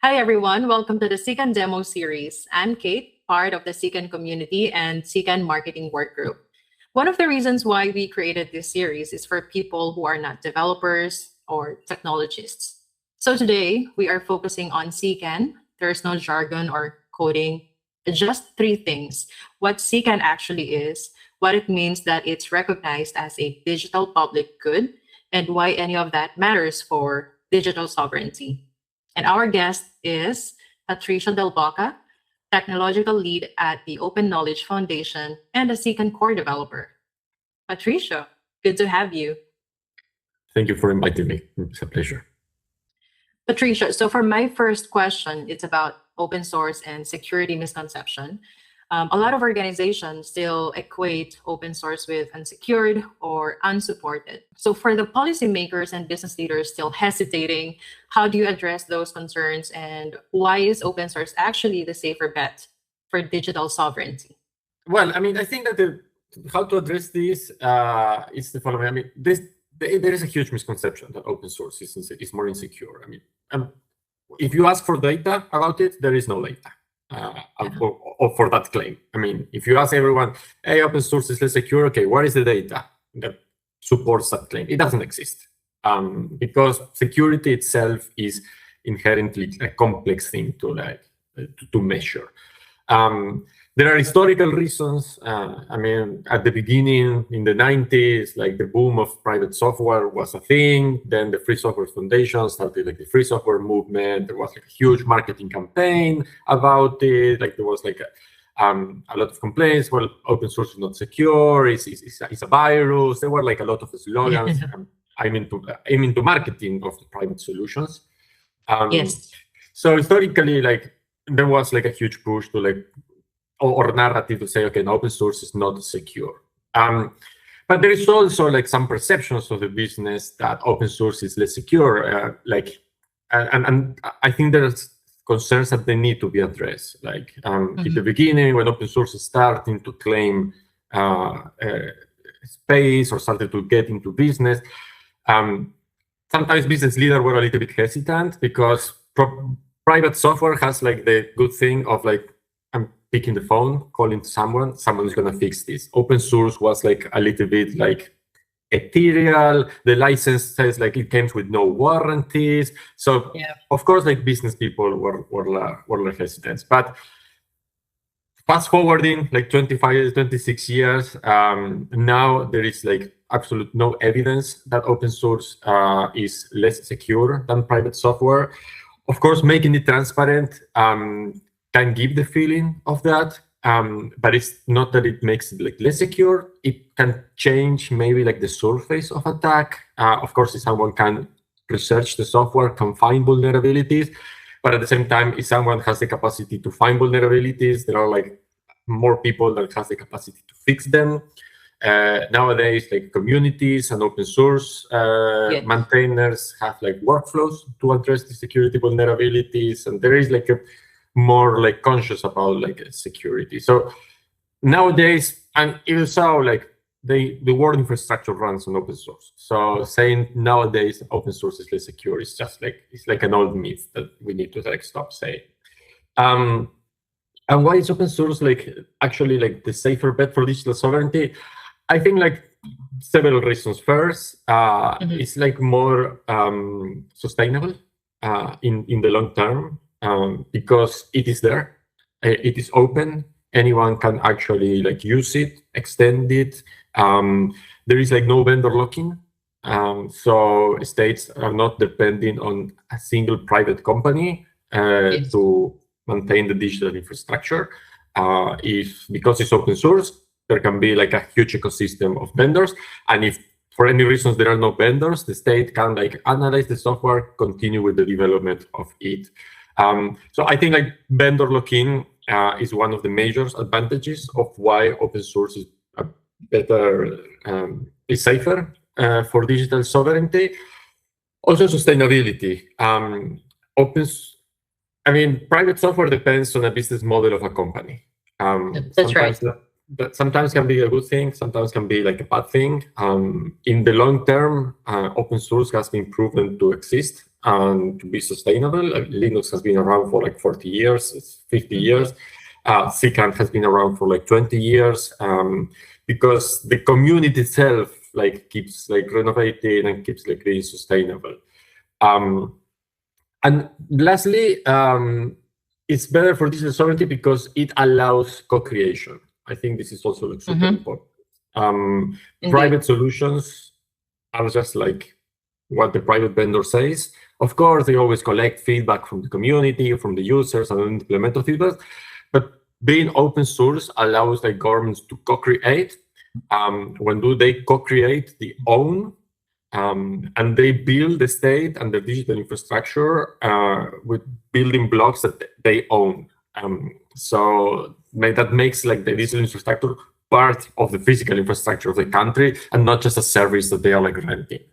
Hi, everyone. Welcome to the CKAN Demo Series. I'm Kate, part of the CKAN community and CKAN Marketing Work Group. One of the reasons why we created this series is for people who are not developers or technologists. So today, we are focusing on CKAN. There's no jargon or coding, just three things. What CKAN actually is, what it means that it's recognized as a digital public good, and why any of that matters for digital sovereignty. And our guest is Patricio del Boca, technological lead at the Open Knowledge Foundation and a CKAN core developer. Patricio, good to have you. Thank you for inviting me. It's a pleasure. Patricio, so for my first question, it's about open source and security misconception. A lot of organizations still equate open source with unsecured or unsupported. So for the policymakers and business leaders still hesitating, how do you address those concerns, and why is open source actually the safer bet for digital sovereignty? Well, I think that how to address this is the following. There is a huge misconception that open source is more insecure. If you ask for data about it, there is no data. For that claim. If you ask everyone, hey, open source is less secure, okay, what is the data that supports that claim? It doesn't exist. Because security itself is inherently a complex thing to measure. There are historical reasons. At the beginning, in the 90s, the boom of private software was a thing. Then the Free Software Foundation started the free software movement. There was a huge marketing campaign about it. There was a lot of complaints. Well, open source is not secure. It's a virus. There were a lot of slogans aiming to marketing of the private solutions. Yes. So historically, there was a huge push to or narrative to say, okay, no, open source is not secure. But there is also some perceptions of the business that open source is less secure. And I think there's concerns that they need to be addressed. At the beginning, when open source is starting to claim space or started to get into business, sometimes business leaders were a little bit hesitant because private software has the good thing of I'm picking the phone, calling someone is going to fix this. Open source was a little bit ethereal. The license says it comes with no warranties. So of course, business people were hesitant. But fast forwarding 26 years, now there is absolute no evidence that open source is less secure than private software. Of course, making it transparent can give the feeling of that, but it's not that it makes it less secure. It can change maybe the surface of attack. Of course, if someone can research the software, can find vulnerabilities, but at the same time, if someone has the capacity to find vulnerabilities, there are more people that has the capacity to fix them. Nowadays, communities and open source maintainers have workflows to address the security vulnerabilities, and there is more conscious about security. So nowadays, and even so, the world infrastructure runs on open source. So saying nowadays open source is less secure is just it's an old myth that we need to stop saying. And why is open source actually the safer bet for digital sovereignty? I think several reasons. First, it's more sustainable in the long term. Because it is there, it is open. Anyone can actually use it, extend it. There is no vendor locking, so states are not depending on a single private company to maintain the digital infrastructure. Because it's open source, there can be a huge ecosystem of vendors, and if for any reasons there are no vendors, the state can analyze the software, continue with the development of it. So I think vendor lock-in is one of the major advantages of why open source is is safer for digital sovereignty. Also sustainability. Private software depends on a business model of a company. That's right. That sometimes can be a good thing, sometimes can be a bad thing. In the long term, open source has been proven to exist to be sustainable. Linux has been around for like 40 years, 50 years. CKAN has been around for like 20 years, because the community itself like keeps like renovating and keeps like being sustainable. And lastly, it's better for digital sovereignty because it allows co-creation. I think this is also like super important. Private solutions are just like what the private vendor says. Of course, they always collect feedback from the community, from the users, and implement the feedback. But being open source allows like governments to co-create. When do they co-create? They own, and they build the state and the digital infrastructure with building blocks that they own. So that makes like the digital infrastructure part of the physical infrastructure of the country and not just a service that they are like renting.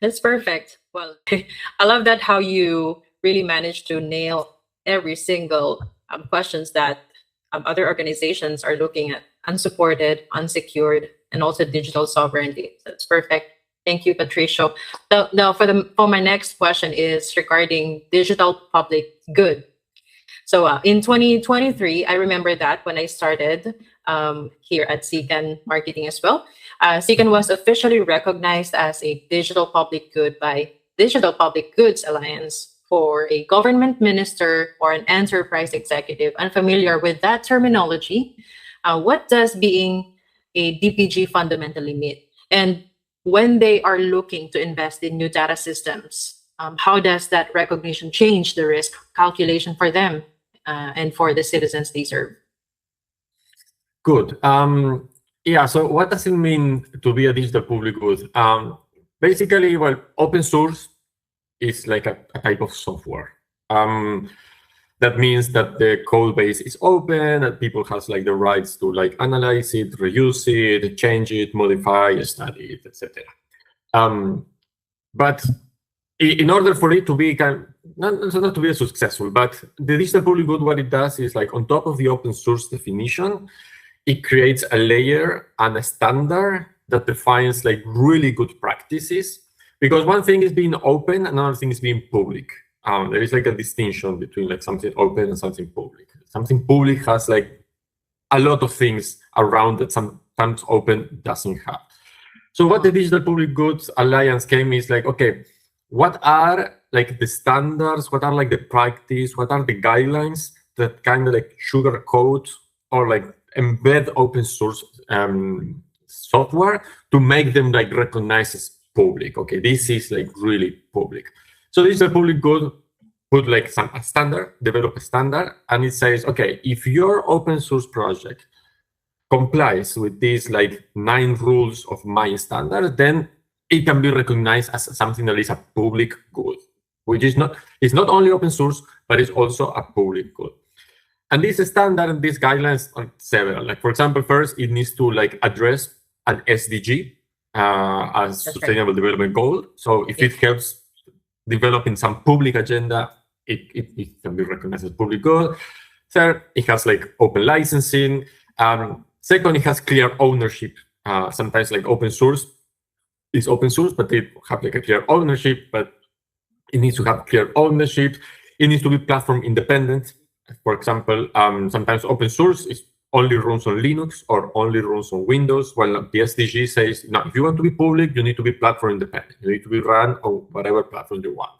That's perfect. Well, I love that how you really managed to nail every single questions that other organizations are looking at: unsupported, unsecured, and also digital sovereignty. That's perfect. Thank you, Patricio. Now, for my next question is regarding digital public good. So in 2023, I remember that when I started here at CKAN Marketing as well, CKAN was officially recognized as a digital public good by Digital Public Goods Alliance. For a government minister or an enterprise executive unfamiliar with that terminology, what does being a DPG fundamentally mean? And when they are looking to invest in new data systems, how does that recognition change the risk calculation for them and for the citizens they serve? Good. Yeah, so what does it mean to be a digital public good? Basically, well, open source is like a type of software. That means that the code base is open, that people has like the rights to like analyze it, reuse it, change it, modify, study it, etc. But in order for it to be not to be successful, but the digital public good, what it does is like on top of the open source definition, it creates a layer and a standard that defines like really good practices. Because one thing is being open, another thing is being public. There is like a distinction between like something open and something public. Something public has like a lot of things around that sometimes open doesn't have. So what the Digital Public Goods Alliance came is like, okay, what are like the standards? What are like the practice? What are the guidelines that kind of like sugarcoat or like embed open source software to make them like recognized as public? Okay, this is like really public. So this is a public good, put like a standard, develop a standard, and it says, okay, if your open source project complies with these like 9 rules of my standard, then it can be recognized as something that is a public good, which is not, it's not only open source, but it's also a public good. And this standard and these guidelines are several. Like for example, first it needs to like address an SDG as sustainable development goal. So if it helps developing some public agenda, it can be recognized as public good. Third, it has like open licensing. Second, it has clear ownership. Sometimes like open source is open source, but it have like a clear ownership, but it needs to have clear ownership. It needs to be platform independent. For example, sometimes open source is only runs on Linux or only runs on Windows, while the SDG says, no, if you want to be public, you need to be platform independent. You need to be run on whatever platform you want.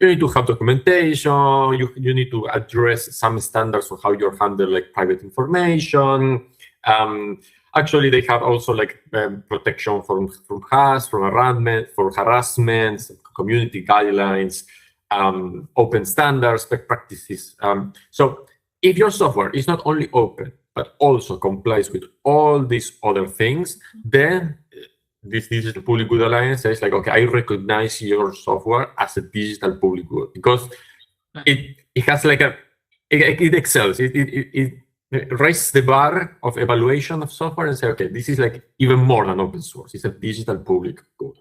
You need to have documentation. You need to address some standards for how you handle like private information. Actually, they have also like protection from harassment, community guidelines, open standards, best practices. So if your software is not only open, but also complies with all these other things, then this Digital Public Good Alliance says like, okay, I recognize your software as a digital public good because it has like it excels. It raises the bar of evaluation of software and say, okay, this is like even more than open source. It's a digital public good.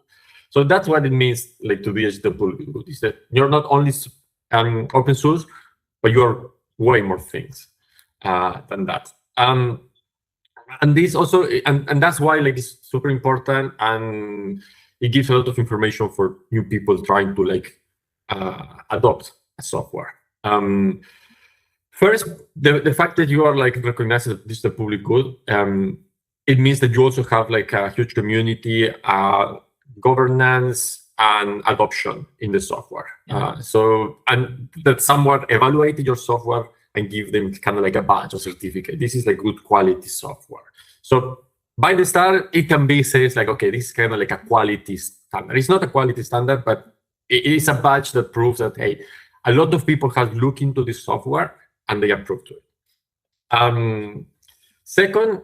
So that's what it means like to be a digital public good. Is that you're not only open source, but you're way more things than that. And this also, and that's why like it's super important. And it gives a lot of information for new people trying to like adopt a software. First, the fact that you are like recognized as a digital public good, it means that you also have like a huge community, governance, and adoption in the software. And that someone evaluated your software and give them kind of like a badge or certificate. This is like good quality software. So by the start, it can be says like, okay, this is kind of like a quality standard. It's not a quality standard, but it is a badge that proves that, hey, a lot of people have looked into this software and they approve to it. Second,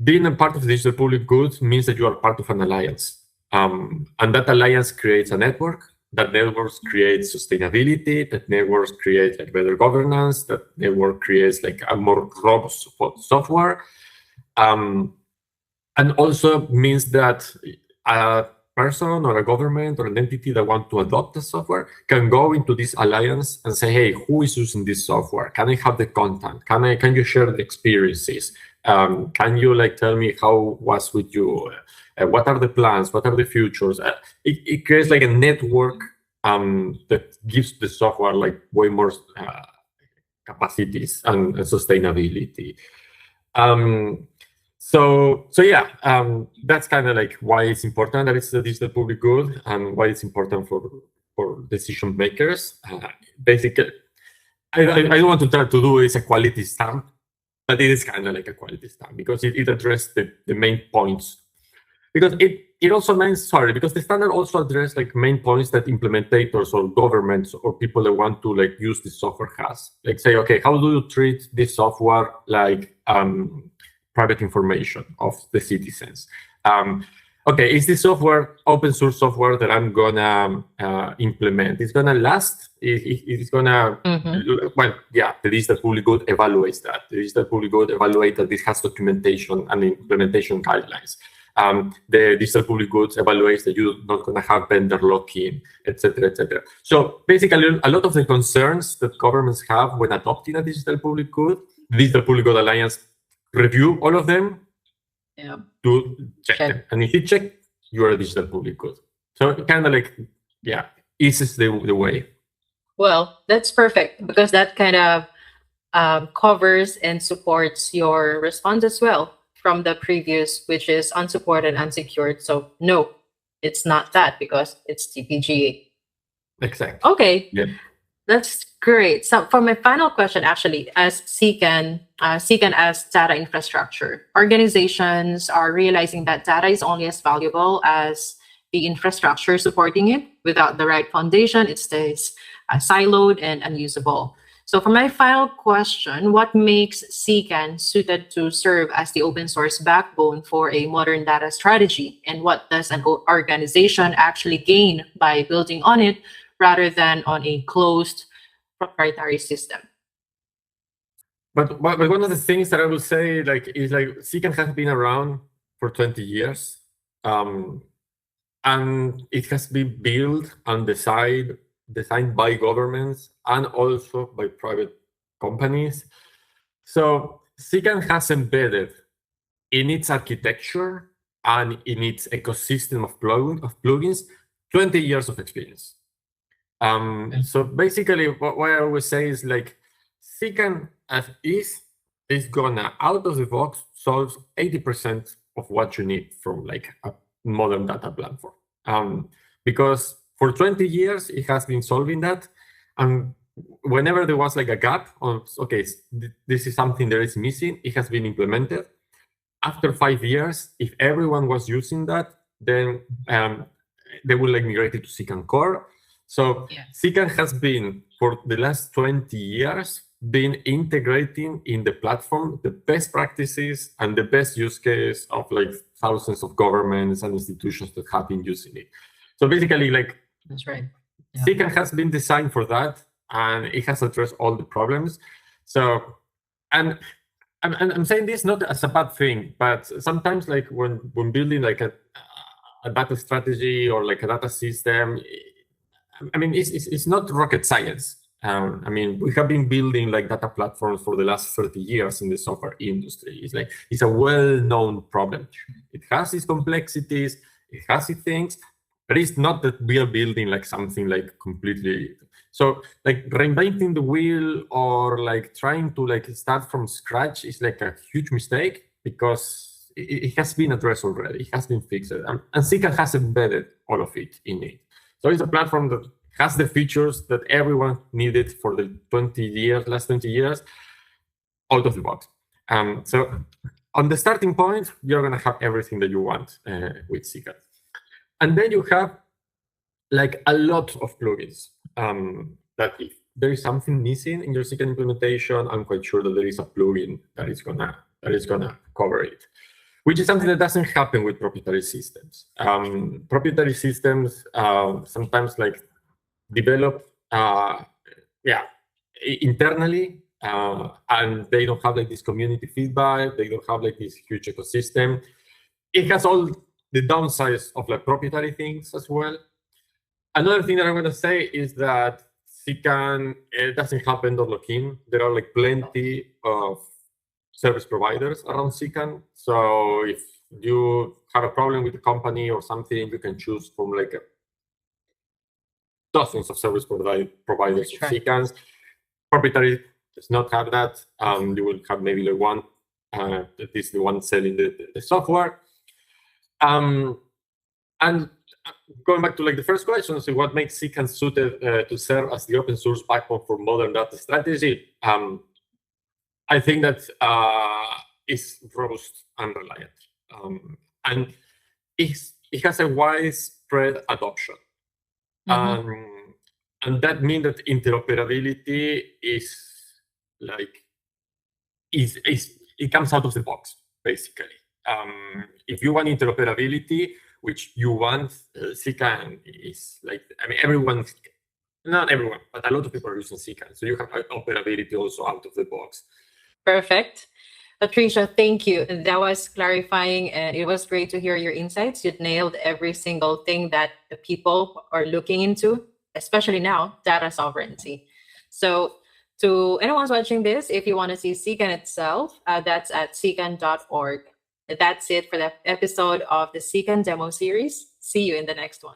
being a part of the digital public good means that you are part of an alliance. And that alliance creates a network. That networks creates sustainability. That networks create like better governance. That network creates like a more robust software. And also means that a person or a government or an entity that want to adopt the software can go into this alliance and say, hey, who is using this software? Can I have the content? Can you share the experiences? Can you like tell me how was with you? What are the plans? What are the futures? It creates like a network that gives the software like way more capacities and sustainability. So yeah, that's kind of like why it's important that it's the digital public good and why it's important for decision makers. Basically, I don't want to try to do is a quality stamp, but it is kind of like a quality stamp because it addressed the main points. Because it also means, because the standard also address like main points that implementators or governments or people that want to like use this software has. Like say, okay, how do you treat this software like private information of the citizens? Okay, is this software open source software that I'm gonna implement? It's gonna last. It's gonna well, yeah. The digital public good evaluates that. The digital public good evaluates that this has documentation and implementation guidelines. The digital public goods evaluates that you're not going to have vendor lock-in, etc., etc. So basically, a lot of the concerns that governments have when adopting a digital public good, the Digital Public Good Alliance review all of them to check them. And if you check, you're a digital public good. So it kind of like, yeah, eases the way. Well, that's perfect because that kind of covers and supports your response as well from the previous, which is unsupported, unsecured. So no, it's not that because it's DPGA. Exactly. Okay. Yeah. That's great. So for my final question, actually, as CKAN as data infrastructure, organizations are realizing that data is only as valuable as the infrastructure supporting it. Without the right foundation, it stays siloed and unusable. So for my final question, what makes CKAN suited to serve as the open source backbone for a modern data strategy? And what does an organization actually gain by building on it rather than on a closed proprietary system? But one of the things that I will say like is like CKAN has been around for 20 years. And it has been built and designed by governments and also by private companies. So CKAN has embedded in its architecture and in its ecosystem of plugins 20 years of experience. So basically what I always say is like CKAN as is gonna out of the box solves 80% of what you need from like a modern data platform. Because for 20 years, it has been solving that. And whenever there was like a gap on, okay, this is something that is missing, it has been implemented. After 5 years, if everyone was using that, then they will like migrate it to CKAN Core. So CKAN has been, for the last 20 years, been integrating in the platform the best practices and the best use case of like thousands of governments and institutions that have been using it. So basically, like, that's right. CKAN has been designed for that, and it has addressed all the problems. So, and I'm saying this not as a bad thing, but sometimes like when building like a data strategy or like a data system, I mean, it's not rocket science. I mean, we have been building like data platforms for the last 30 years in the software industry. It's a well-known problem. It has its complexities. it has its things, but it's not that we are building like something like completely. So like reinventing the wheel or like trying to like start from scratch is like a huge mistake, because it has been addressed already. It has been fixed, and CKAN has embedded all of it in it. So it's a platform that has the features that everyone needed for the last 20 years, out of the box. So on the starting point, you're going to have everything that you want with CKAN. And then you have like a lot of plugins that if there is something missing in your CKAN implementation, I'm quite sure that there is a plugin that is gonna cover it, which is something that doesn't happen with proprietary systems. Proprietary systems sometimes like develop internally, and they don't have like this community feedback. They don't have like this huge ecosystem. It has all the downsides of like proprietary things as well. Another thing that I'm going to say is that CKAN doesn't have vendor lock-in. There are like plenty of service providers around CKAN. So if you have a problem with the company or something, you can choose from like dozens of service providers of CKANs. Proprietary does not have that. You will have maybe like one, that is the one selling the software. And going back to like the first question, so what makes CKAN suited to serve as the open source backbone for modern data strategy? I think that is robust and reliant, and it has a widespread adoption. And that means that interoperability is like it comes out of the box, basically. If you want interoperability, which you want, CKAN is like, I mean, everyone, not everyone, but a lot of people are using CKAN. So you have operability also out of the box. Perfect. Patricia, thank you. That was clarifying, and it was great to hear your insights. You nailed every single thing that the people are looking into, especially now, data sovereignty. So to anyone watching this, if you want to see CKAN itself, that's at ckan.org. That's it for the episode of the CKAN demo series. See you in the next one.